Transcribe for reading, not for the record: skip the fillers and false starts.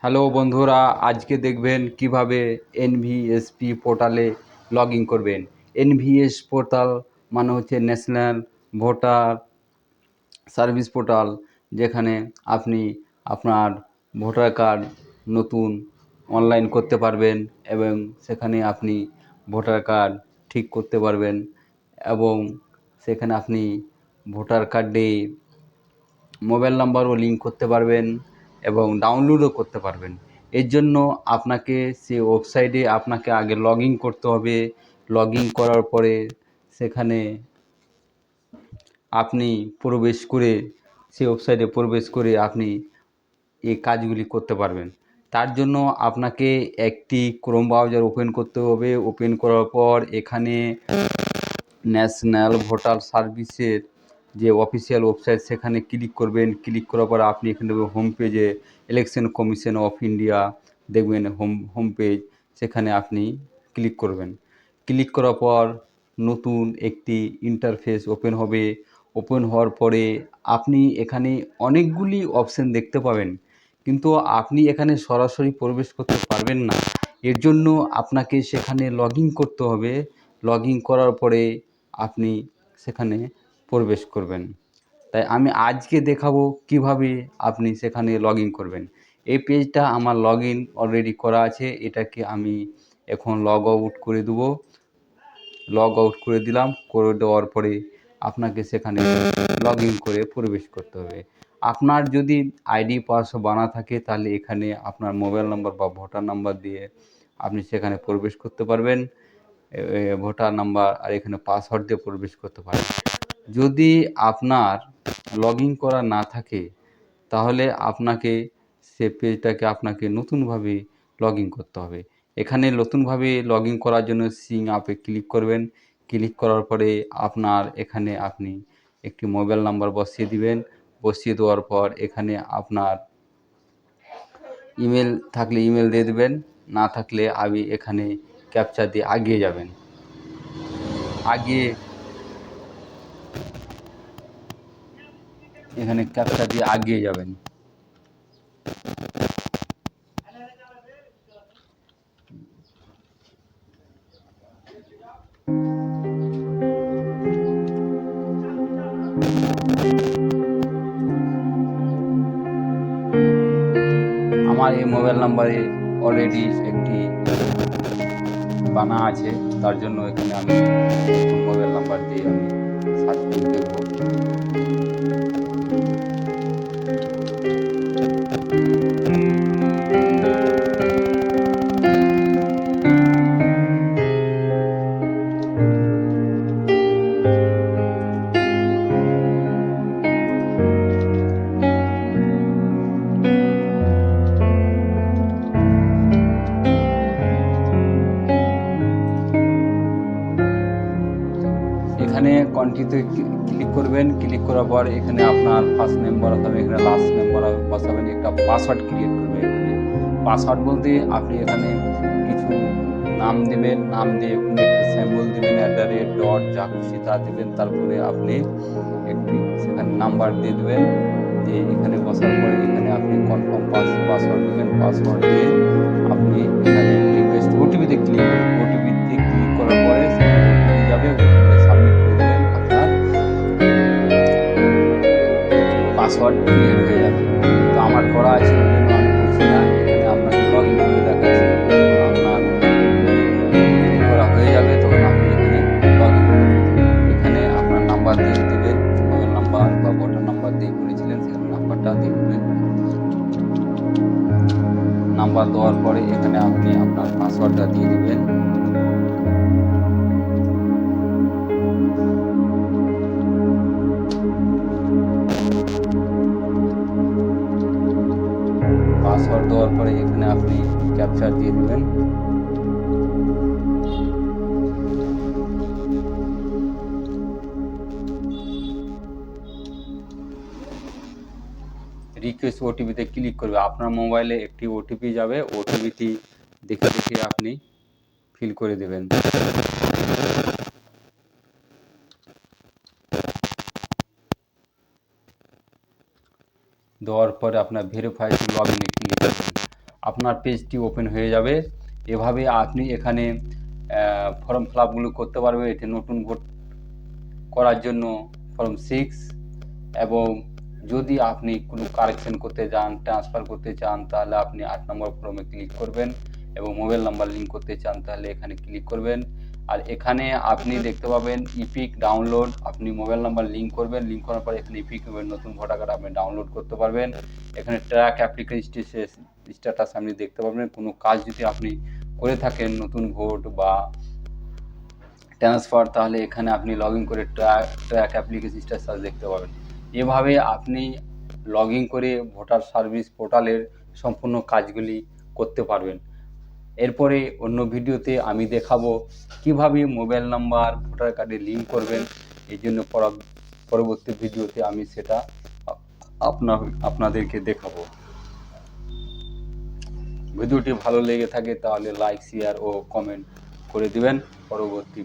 Hello বন্ধুরা, আজকে দেখবেন কিভাবে এনভিএসপি পোর্টালে লগ ইন করবেন। এনভিএস পোর্টাল মানে হচ্ছে ন্যাশনাল ভোটার সার্ভিস পোর্টাল, যেখানে আপনি আপনার ভোটার কার্ড নতুন অনলাইন করতে পারবেন এবং সেখানে আপনি ভোটার কার্ড ঠিক করতে পারবেন এবং সেখানে আপনি ভোটার কার্ডে মোবাইল নাম্বারও লিঙ্ক করতে পারবেন এবং ডাউনলোডও করতে পারবেন। এর জন্য আপনাকে সে ওয়েবসাইটে আপনাকে আগে লগ ইন করতে হবে। লগ ইন করার পরে সেখানে আপনি প্রবেশ করে সেই ওয়েবসাইটে প্রবেশ করে আপনি এই কাজগুলি করতে পারবেন। তার জন্য আপনাকে একটি ক্রোম ব্রাউজার ওপেন করতে হবে। ওপেন করার পর এখানে ন্যাশনাল ভোটার সার্ভিসের যে অফিসিয়াল ওয়েবসাইট সেখানে ক্লিক করবেন। ক্লিক করার পর আপনি এখানে হোম পেজে ইলেকশন কমিশন অফ ইন্ডিয়া দেখবেন, হোম পেজ, সেখানে আপনি ক্লিক করবেন। ক্লিক করার পর নতুন একটি ইন্টারফেস ওপেন হবে। ওপেন হওয়ার পরে আপনি এখানে অনেকগুলি অপশন দেখতে পাবেন, কিন্তু আপনি এখানে সরাসরি প্রবেশ করতে পারবেন না। এর জন্য আপনাকে সেখানে লগ ইন করতে হবে। লগ ইন করার পরে আপনি সেখানে প্রবেশ করবেন। তাই আমি আজকে দেখাবো কিভাবে আপনি সেখানে লগ ইন করবেন। এই পেজটা আমার লগ ইন অলরেডি করা আছে, এটাকে আমি এখন লগ আউট করে দেবো। লগ আউট করে দিলাম। করে দেওয়ার পরে আপনাকে সেখানে লগ ইন করে প্রবেশ করতে হবে। আপনার যদি আইডি পাসওয়ার্ড বানা থাকে তাহলে এখানে আপনার মোবাইল নাম্বার বা ভোটার নাম্বার দিয়ে আপনি সেখানে প্রবেশ করতে পারবেন। ভোটার নাম্বার আর এখানে পাসওয়ার্ড দিয়ে প্রবেশ করতে পারেন। যদি আপনার লগ ইন করা না থাকে তাহলে আপনাকে সে পেজটাকে আপনাকে নতুনভাবে লগ ইন করতে হবে। এখানে নতুনভাবে লগ ইন করার জন্য সিং আপে ক্লিক করবেন। ক্লিক করার পরে আপনার এখানে আপনি একটি মোবাইল নাম্বার বসিয়ে দিবেন। বসিয়ে দেওয়ার পর এখানে আপনার ইমেল থাকলে ইমেল দিয়ে দেবেন, না থাকলে আমি এখানে ক্যাপচা দিয়ে আগিয়ে যাবেন। এখানে ক্যাপচা দিয়ে আগিয়ে যাবেন। আমার এই মোবাইল নাম্বারে অলরেডি একটি বানা আছে, তার জন্য এখানে আমি মোবাইল নাম্বার দিয়ে আমি সার্চ করে দেখব। এখানে কন্টিনিউতে ক্লিক করবেন। ক্লিক করার পর এখানে আপনার ফার্স্ট নেম বসাবেন, এখানে লাস্ট নেম বসাবেন, একটা পাসওয়ার্ড ক্রিয়েট করবেন। এখানে পাসওয়ার্ড বলতে আপনি এখানে কিছু নাম দেবেন, নাম দিয়ে এখানে একটু সিম্বল দেবেন, @ ডট যা খুশি তা দেবেন। তারপরে আপনি একটি সেখানে নাম্বার দিয়ে দেবেন। দিয়ে এখানে বসার পরে এখানে আপনি কনফার্ম পাসওয়ার্ড দেবেন। পাসওয়ার্ড দিয়ে আপনি এখানে রিকোয়েস্ট ওটিপিতে ক্লিক করবেন। ওটিপিতে ক্লিক করার পরে সেখানে ওটিপি যাবে, ওটিপিতে সাবমিট করে দেবেন। আপনার পাসওয়ার্ড ক্রিয়েট হয়ে যাবে। তো আমার করা আছে, ওই জন্য আমি করছি না। এখানে আপনাকে লগ ইন করে দেখাচ্ছি। যখন আপনার করা হয়ে যাবে তখন আপনি এখানে লগ ইন করবেন। এখানে আপনার নাম্বার দিয়ে দেবেন, মোবাইল নাম্বার বা ভোটার নাম্বার দিয়ে করেছিলেন সেখানে নাম্বারটা দিয়ে দেবেন। নাম্বার দেওয়ার পরে এখানে আপনি আপনার পাসওয়ার্ডটা দিয়ে দেবেন। পাসওয়ার্ড দেওয়ার পরে এখানে আপনি ক্যাপচা দিয়ে দেবেন। রিকোয়েস্ট ওটিপিতে ক্লিক করবে। আপনার মোবাইলে একটি ওটিপি যাবে, ওটিপিটি দেখে দেখে আপনি ফিল করে দেবেন। দেওয়ার পরে আপনার ভেরিফাই টু লগ ইনে ক্লিক করবেন। আপনার পেজটি ওপেন হয়ে যাবে। এভাবে আপনি এখানে ফর্ম ফিল আপগুলো করতে পারবেন। এটি নতুন ভোট করার জন্য ফর্ম 6, এবং যদি আপনি কোনো কারেকশন করতে চান, ট্রান্সফার করতে চান, তাহলে আপনি 8 নম্বর ফর্মে ক্লিক করবেন, এবং মোবাইল নাম্বার লিঙ্ক করতে চান তাহলে এখানে ক্লিক করবেন। আর এখানে আপনি দেখতে পাবেন ইপিক ডাউনলোড, আপনি মোবাইল নাম্বার লিঙ্ক করবেন, লিঙ্ক করার পর এখানে ইপিক নতুন ভোটার কার্ড আপনি ডাউনলোড করতে পারবেন। এখানে ট্র্যাক অ্যাপ্লিকেশন স্ট্যাটাস আপনি দেখতে পাবেন। কোনো কাজ যদি আপনি করে থাকেন, নতুন ভোট বা ট্রান্সফার, তাহলে এখানে আপনি লগ ইন করে ট্র্যাক অ্যাপ্লিকেশন স্ট্যাটাস দেখতে পাবেন। এভাবে আপনি লগ ইন করে ভোটার সার্ভিস পোর্টালের সম্পূর্ণ কাজগুলি করতে পারবেন। এরপরে অন্য ভিডিওতে আমি দেখাবো কিভাবে মোবাইল নাম্বার ভোটার কার্ডে লিঙ্ক করবেন। এই জন্য পরবর্তী ভিডিওতে আমি সেটা আপনাদেরকে দেখাবো। ভিডিওটি ভালো লেগে থাকে তাহলে লাইক, শেয়ার ও কমেন্ট করে দিবেন। পরবর্তী